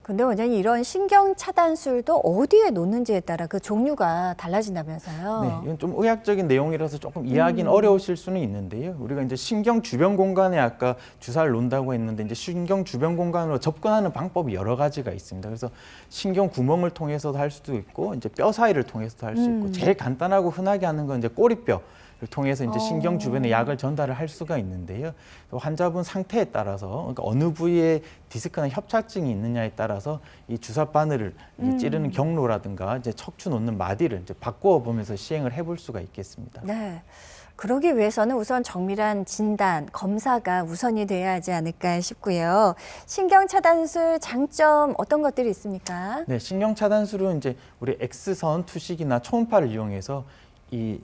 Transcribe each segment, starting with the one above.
근데 원장님 이런 신경 차단술도 어디에 놓는지에 따라 그 종류가 달라진다면서요? 네, 이건 좀 의학적인 내용이라서 조금 이해하기는 어려우실 수는 있는데요. 우리가 이제 신경 주변 공간에 아까 주사를 놓는다고 했는데 이제 신경 주변 공간으로 접근하는 방법이 여러 가지가 있습니다. 그래서 신경 구멍을 통해서도 할 수도 있고 이제 뼈 사이를 통해서도 할 수 있고 제일 간단하고 흔하게 하는 건 이제 꼬리뼈 를 통해서 이제 신경 주변에 약을 전달을 할 수가 있는데요. 또 환자분 상태에 따라서 그러니까 어느 부위에 디스크나 협착증이 있느냐에 따라서 이 주사 바늘을 이제 찌르는 경로라든가 이제 척추 놓는 마디를 이제 바꾸어 보면서 시행을 해볼 수가 있겠습니다. 네. 그러기 위해서는 우선 정밀한 진단, 검사가 우선이 돼야 하지 않을까 싶고요. 신경 차단술 장점 어떤 것들이 있습니까? 네, 신경 차단술은 이제 우리 X선 투식이나 초음파를 이용해서 이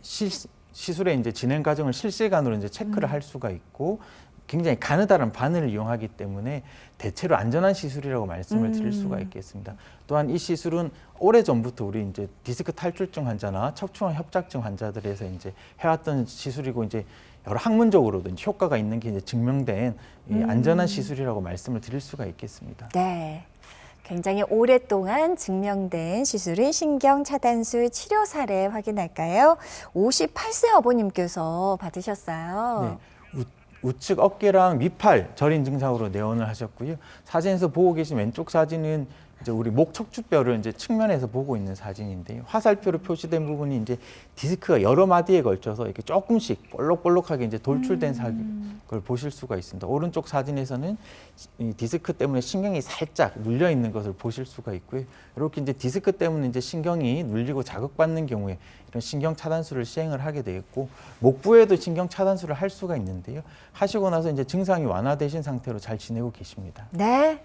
시술의 이제 진행 과정을 실시간으로 이제 체크를 할 수가 있고 굉장히 가느다란 바늘을 이용하기 때문에 대체로 안전한 시술이라고 말씀을 드릴 수가 있겠습니다. 또한 이 시술은 오래전부터 우리 이제 디스크 탈출증 환자나 척추관 협착증 환자들에서 이제 해왔던 시술이고 이제 여러 학문적으로도 이제 효과가 있는 게 이제 증명된 이 안전한 시술이라고 말씀을 드릴 수가 있겠습니다. 네. 굉장히 오랫동안 증명된 시술인 신경차단술 치료 사례 확인할까요? 58세 어머님께서 받으셨어요. 네. 우측 어깨랑 위팔 저린 증상으로 내원을 하셨고요. 사진에서 보고 계신 왼쪽 사진은 이제 우리 목 척추뼈를 이제 측면에서 보고 있는 사진인데요. 화살표로 표시된 부분이 이제 디스크가 여러 마디에 걸쳐서 이렇게 조금씩 볼록볼록하게 이제 돌출된 걸 보실 수가 있습니다. 오른쪽 사진에서는 이 디스크 때문에 신경이 살짝 눌려 있는 것을 보실 수가 있고요. 이렇게 이제 디스크 때문에 이제 신경이 눌리고 자극받는 경우에 이런 신경 차단술을 시행을 하게 되겠고 목부에도 신경 차단술을 할 수가 있는데요. 하시고 나서 이제 증상이 완화되신 상태로 잘 지내고 계십니다. 네.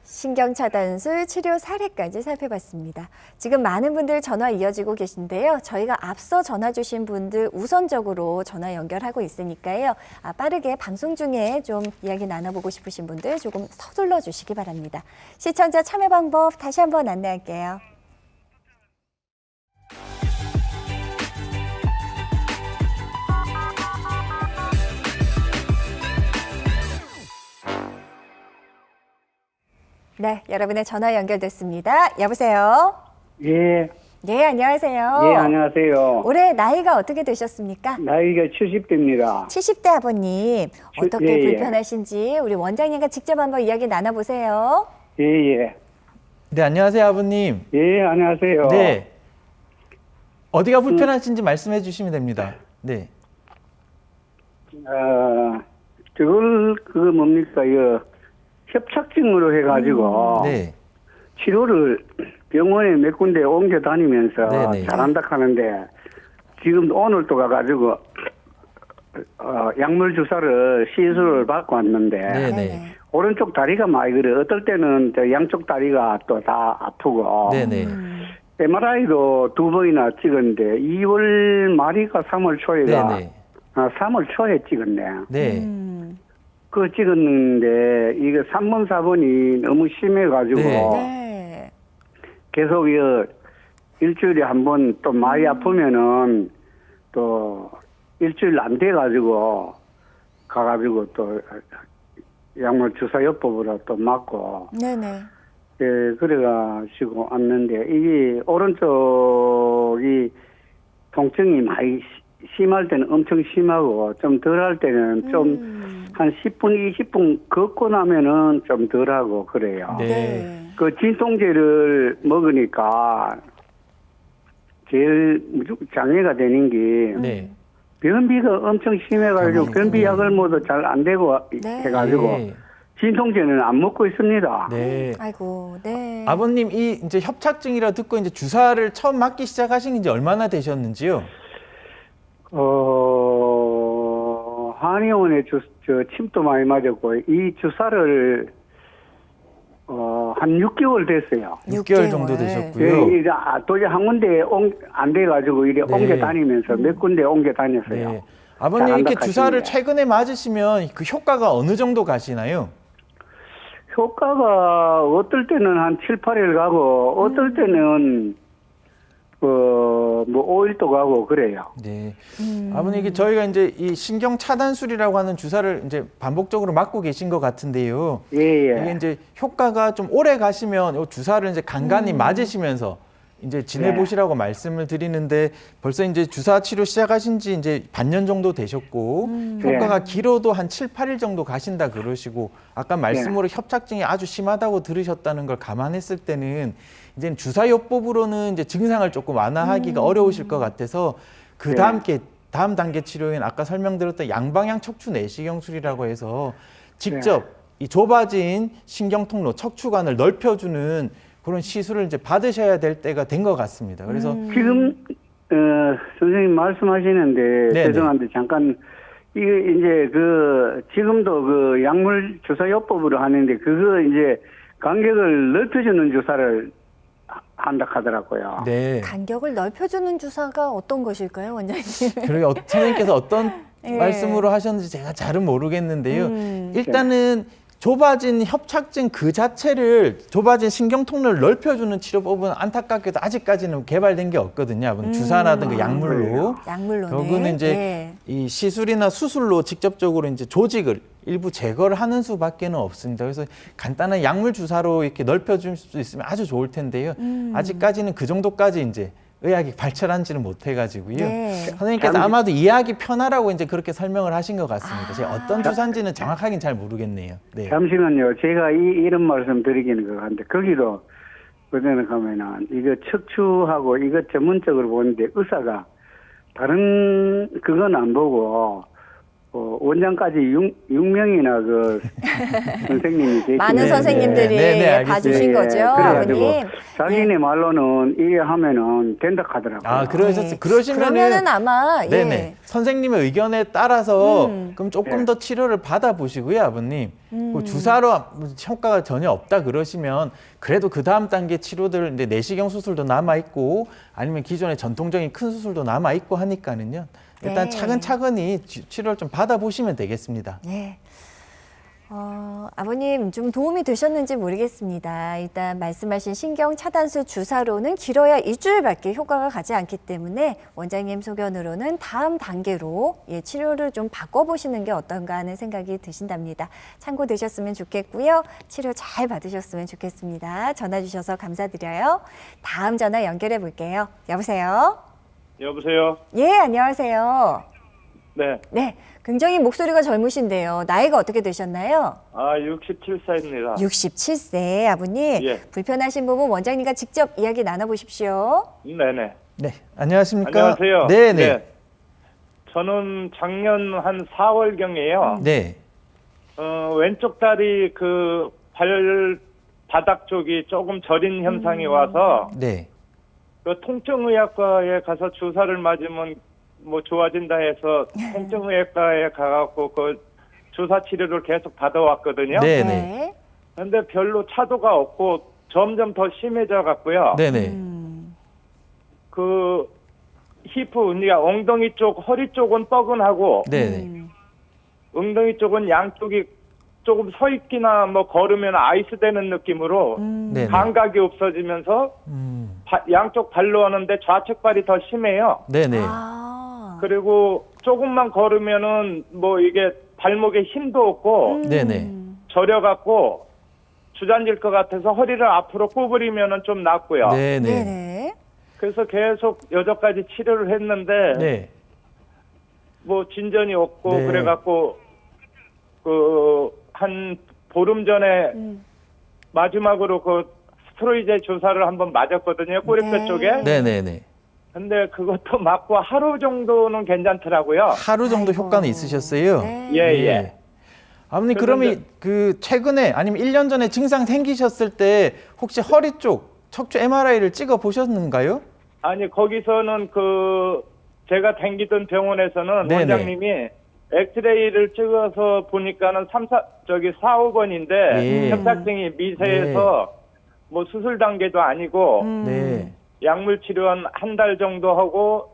신경차단술 치료 사례까지 살펴봤습니다. 지금 많은 분들 전화 이어지고 계신데요. 저희가 앞서 전화 주신 분들 우선적으로 전화 연결하고 있으니까요. 빠르게 방송 중에 좀 이야기 나눠보고 싶으신 분들 조금 서둘러 주시기 바랍니다. 시청자 참여 방법 다시 한번 안내할게요. 네, 여러분의 전화 연결됐습니다. 여보세요? 예, 네, 안녕하세요. 예, 안녕하세요. 올해 나이가 어떻게 되셨습니까? 나이가 70대입니다. 70대 아버님, 어떻게 예, 예. 불편하신지 우리 원장님과 직접 한번 이야기 나눠보세요. 예, 예. 네, 안녕하세요, 아버님. 예, 안녕하세요. 네. 어디가 불편하신지 말씀해 주시면 됩니다. 네. 뭡니까, 협착증으로 해가지고, 네. 치료를 병원에 몇 군데 옮겨 다니면서 네네. 잘한다 하는데, 지금 오늘 또 가가지고, 약물 주사를 시술을 받고 왔는데, 네네. 오른쪽 다리가 많이 그래. 어떨 때는 저 양쪽 다리가 또 다 아프고, 네네. MRI도 2번이나 찍었는데 2월 말이가 3월 초에가 네네. 3월 초에 찍었네. 네. 그거 찍었는데 이게 3번 4번이 너무 심해가지고 네. 네. 계속 일주일에 한 번 또 많이 아프면은 또 일주일 안 돼가지고 가가지고 또 약물 주사요법으로 또 맞고 네네. 예, 그래가지고 왔는데, 이게, 오른쪽이 통증이 많이 심할 때는 엄청 심하고, 좀 덜 할 때는 좀, 한 10분, 20분 걷고 나면은 좀 덜 하고, 그래요. 네. 그 진통제를 먹으니까, 제일 무조건 장애가 되는 게, 네. 변비가 엄청 심해가지고, 변비 약을 먹어도 잘 안 되고, 네. 해가지고, 네. 진통제는 안 먹고 있습니다. 네. 아이고, 네. 아버님 이 이제 협착증이라 듣고 이제 주사를 처음 맞기 시작하신 지 얼마나 되셨는지요? 한의원에 침도 많이 맞았고, 이 주사를, 한 6개월 됐어요. 6개월 정도 예, 되셨고요. 이제 도저히 한 군데 안 돼가지고, 이래 네. 옮겨 다니면서 몇 군데 옮겨 다녔어요. 네. 아버님 잘한다 이렇게 주사를 하시는데. 최근에 맞으시면 그 효과가 어느 정도 가시나요? 효과가 어떨 때는 한 7, 8일 가고, 어떨 때는, 뭐 5일도 가고 그래요. 네. 아버님 이게 저희가 이제 이 신경 차단술이라고 하는 주사를 이제 반복적으로 맞고 계신 것 같은데요. 예. 이게 이제 효과가 좀 오래 가시면 이 주사를 이제 간간히 맞으시면서 이제 지내보시라고 말씀을 드리는데 벌써 이제 주사 치료 시작하신 지 이제 반년 정도 되셨고 효과가 길어도 한 7, 8일 정도 가신다 그러시고 아까 말씀으로 협착증이 아주 심하다고 들으셨다는 걸 감안했을 때는 이제는 주사요법으로는 이제 증상을 조금 완화하기가 어려우실 것 같아서 그 다음 단계 치료인 아까 설명드렸던 양방향 척추 내시경술이라고 해서 직접 이 좁아진 신경통로 척추관을 넓혀주는 그런 시술을 이제 받으셔야 될 때가 된 것 같습니다. 그래서 지금 선생님 말씀하시는데 네네. 죄송한데 잠깐 이게 이제 그 지금도 그 약물 주사요법으로 하는데 그거 이제 간격을 넓혀주는 주사를 한다 하더라고요. 네. 간격을 넓혀주는 주사가 어떤 것일까요, 원장님? 그러게 선생님께서 어떤 예. 말씀으로 하셨는지 제가 잘은 모르겠는데요. 일단은 좁아진 협착증 그 자체를 좁아진 신경통로를 넓혀주는 치료법은 안타깝게도 아직까지는 개발된 게 없거든요. 아버님. 주사라든가 약물로. 약물로는. 결국은 이제 예. 이 시술이나 수술로 직접적으로 이제 조직을 일부 제거를 하는 수밖에는 없습니다. 그래서 간단한 약물 주사로 이렇게 넓혀줄 수 있으면 아주 좋을 텐데요. 아직까지는 그 정도까지 이제 의학이 발전한지는 못해가지고요. 네. 선생님께서 아마도 이해하기 편하라고 이제 그렇게 설명을 하신 것 같습니다. 제가 어떤 주사인지는 정확하게는 잘 모르겠네요. 네. 잠시만요. 제가 이런 말씀 드리기는 것 같은데 거기도 그전에 가면은 이거 척추하고 이거 전문적으로 보는데 의사가 다른 그건 안 보고 원장까지 6명이나 그 선생님이 계시는데 많은 선생님들이 네, 봐주신 알겠습니다. 거죠, 예, 그래가지고 아버님. 자기네 말로는 이게 하면은 된다 하더라고요. 아, 네. 그러시면은 그러면은 아마 네네. 예. 선생님의 의견에 따라서 그럼 조금 네. 더 치료를 받아보시고요, 아버님. 뭐 주사로 효과가 전혀 없다 그러시면 그래도 그 다음 단계 치료들 이제 내시경 수술도 남아 있고 아니면 기존의 전통적인 큰 수술도 남아 있고 하니까는요. 일단 네. 차근차근히 치료를 좀 받아보시면 되겠습니다. 네. 아버님 좀 도움이 되셨는지 모르겠습니다. 일단 말씀하신 신경 차단술 주사로는 길어야 일주일밖에 효과가 가지 않기 때문에 원장님 소견으로는 다음 단계로 치료를 좀 바꿔보시는 게 어떤가 하는 생각이 드신답니다. 참고되셨으면 좋겠고요. 치료 잘 받으셨으면 좋겠습니다. 전화 주셔서 감사드려요. 다음 전화 연결해 볼게요. 여보세요? 여보세요? 예, 안녕하세요. 네. 네, 굉장히 목소리가 젊으신데요. 나이가 어떻게 되셨나요? 67세입니다. 67세 아버님. 예. 불편하신 부분 원장님과 직접 이야기 나눠보십시오. 네네. 네, 안녕하십니까? 안녕하세요. 네네. 네. 저는 작년 한 4월경에요. 네. 왼쪽 다리 그 발바닥 쪽이 조금 저린 현상이 와서 네. 그 통증의학과에 가서 주사를 맞으면 뭐 좋아진다 해서 통증의학과에 가갖고 그 주사 치료를 계속 받아왔거든요. 네네. 근데 별로 차도가 없고 점점 더 심해져 갖고요. 네네. 그 히프, 그러니까 엉덩이 쪽, 허리 쪽은 뻐근하고 네네. 엉덩이 쪽은 양쪽이 조금 서 있기나 뭐 걸으면 아이스 되는 느낌으로 네네. 감각이 없어지면서 양쪽 발로 하는데 좌측 발이 더 심해요. 네네. 그리고 조금만 걸으면은 뭐 이게 발목에 힘도 없고 네네. 저려갖고 주저앉을 것 같아서 허리를 앞으로 구부리면은 좀 낫고요. 네네. 네네. 그래서 계속 여전까지 치료를 했는데 네. 뭐 진전이 없고 네. 그래갖고 그 한 보름 전에 마지막으로 그 스테로이드 주사를 한번 맞았거든요. 꼬리뼈 네. 쪽에. 네네네. 근데 그것도 맞고 하루 정도는 괜찮더라고요. 하루 정도 아이고. 효과는 있으셨어요? 네. 예. 아버님, 그런데- 그러면 그 최근에 아니면 1년 전에 증상 생기셨을 때 혹시 허리 쪽 척추 MRI를 찍어 보셨는가요? 아니 거기서는 그 제가 다니던 병원에서는 네네. 원장님이 엑스레이를 찍어서 보니까는 4, 5번인데 예. 협착증이 미세해서 뭐 수술 단계도 아니고 네. 약물 치료한 한 달 정도 하고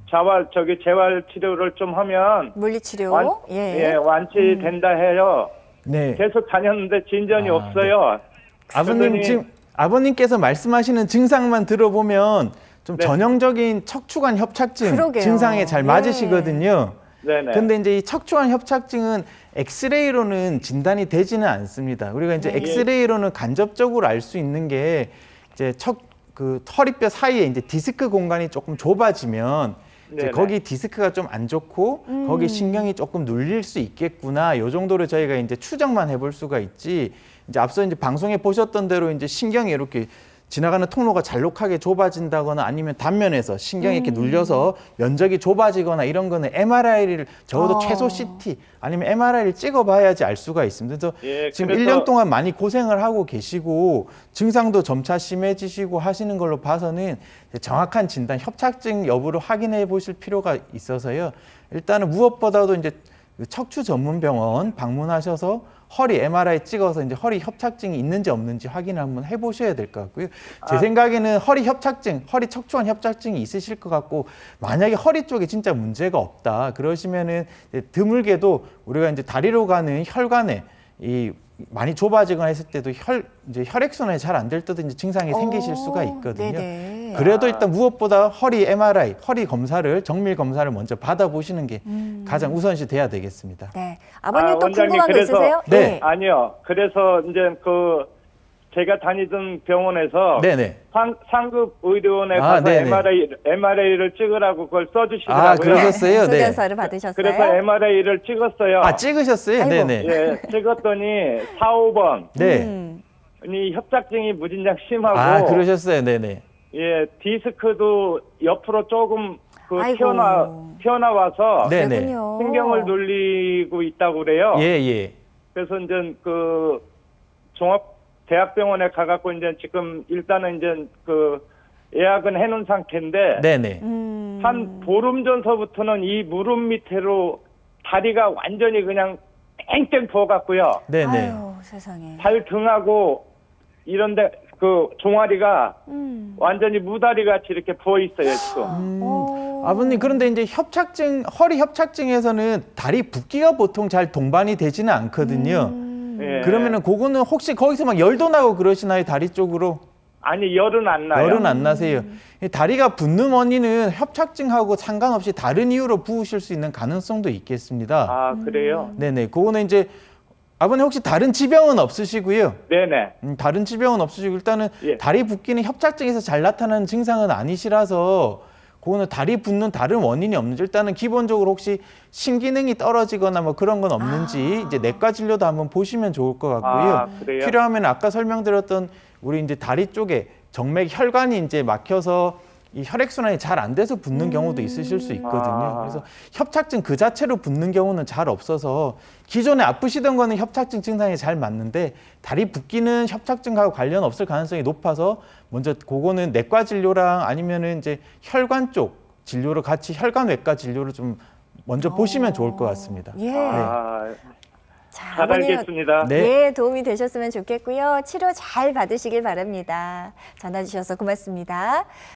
재활 치료를 좀 하면 물리치료. 완치된다 해요. 네. 계속 다녔는데 진전이 아, 없어요. 아버님 그러더니 지금 아버님께서 말씀하시는 증상만 들어보면 좀 네. 전형적인 척추관 협착증 그러게요. 증상에 잘 예. 맞으시거든요. 네네. 근데 이제 이 척추관 협착증은 엑스레이로는 진단이 되지는 않습니다. 우리가 이제 네. 엑스레이로는 간접적으로 알 수 있는 게 이제 그 허리뼈 사이에 이제 디스크 공간이 조금 좁아지면 이제 네네. 거기 디스크가 좀 안 좋고 거기 신경이 조금 눌릴 수 있겠구나. 요 정도로 저희가 이제 추정만 해볼 수가 있지. 이제 앞서 이제 방송에 보셨던 대로 이제 신경이 이렇게 지나가는 통로가 잘록하게 좁아진다거나 아니면 단면에서 신경이 이렇게 눌려서 면적이 좁아지거나 이런 거는 MRI를 적어도 최소 CT 아니면 MRI를 찍어봐야지 알 수가 있습니다. 그래서 예, 지금 그래서- 1년 동안 많이 고생을 하고 계시고 증상도 점차 심해지시고 하시는 걸로 봐서는 정확한 진단, 협착증 여부를 확인해 보실 필요가 있어서요. 일단은 무엇보다도 이제 그 척추 전문 병원 방문하셔서 허리 MRI 찍어서 이제 허리 협착증이 있는지 없는지 확인을 한번 해보셔야 될 것 같고요. 제 생각에는 허리 협착증, 허리 척추관 협착증이 있으실 것 같고 만약에 허리 쪽에 진짜 문제가 없다 그러시면은 이제 드물게도 우리가 이제 다리로 가는 혈관에 이 많이 좁아지거나 했을 때도 이제 혈액순환이 잘 안 될 때도 이제 증상이 생기실 수가 있거든요. 네네. 그래도 일단 무엇보다 허리 MRI, 허리 검사를 정밀 검사를 먼저 받아보시는 게 가장 우선시 돼야 되겠습니다. 네. 아버님 또 원장님, 궁금한 거 그래서- 있으세요? 네. 아니요. 그래서 이제 그 제가 다니던 병원에서 네네. 상급 의료원에 아, 가서 네네. MRI를 찍으라고 그걸 써주시더라고요. 아, 그러셨어요? 네. 소견서를 받으셨어요? 그래서 MRI를 찍었어요. 아, 찍으셨어요? 아이고. 네네. 예, 찍었더니 4, 5번. 네. 이 협착증이 무진장 심하고 아, 그러셨어요? 네네. 예, 디스크도 옆으로 조금 그 아이고. 튀어나와서 네. 네네. 그렇군요. 신경을 눌리고 있다고 그래요. 예, 예. 그래서 이제 그 종합 대학병원에 가갖고 이제 지금 일단은 이제 그 예약은 해놓은 상태인데 네네. 한 보름 전서부터는 이 무릎 밑으로 다리가 완전히 그냥 땡땡 부어갖고요. 네네. 아유, 세상에. 발등하고 이런데 그 종아리가 음. 완전히 무다리 같이 이렇게 부어 있어요 지금. 오. 아버님, 그런데 이제 허리 협착증에서는 다리 붓기가 보통 잘 동반이 되지는 않거든요. 예. 그러면은 그거는 혹시 거기서 막 열도 나고 그러시나요? 다리 쪽으로? 아니 열은 안 나요. 열은 안 나세요. 이 다리가 붓는 원인은 협착증하고 상관없이 다른 이유로 부으실 수 있는 가능성도 있겠습니다. 아 그래요? 네네. 그거는 이제 아버님 혹시 다른 지병은 없으시고요. 네네. 다른 지병은 없으시고 일단은 예. 다리 붓기는 협착증에서 잘 나타나는 증상은 아니시라서 그거는 다리 붓는 다른 원인이 없는지 일단은 기본적으로 혹시 신기능이 떨어지거나 뭐 그런 건 없는지 이제 내과 진료도 한번 보시면 좋을 것 같고요. 아, 그래요? 필요하면 아까 설명드렸던 우리 이제 다리 쪽에 정맥 혈관이 이제 막혀서 이 혈액순환이 잘 안 돼서 붓는 경우도 있으실 수 있거든요. 아. 그래서 협착증 그 자체로 붓는 경우는 잘 없어서 기존에 아프시던 거는 협착증 증상이 잘 맞는데 다리 붓기는 협착증하고 관련 없을 가능성이 높아서 먼저 그거는 내과 진료랑 아니면은 이제 혈관 쪽 진료를 같이 혈관외과 진료를 좀 먼저 보시면 좋을 것 같습니다. 예. 아, 자, 잘 아버님, 알겠습니다. 네. 예, 도움이 되셨으면 좋겠고요. 치료 잘 받으시길 바랍니다. 전화 주셔서 고맙습니다.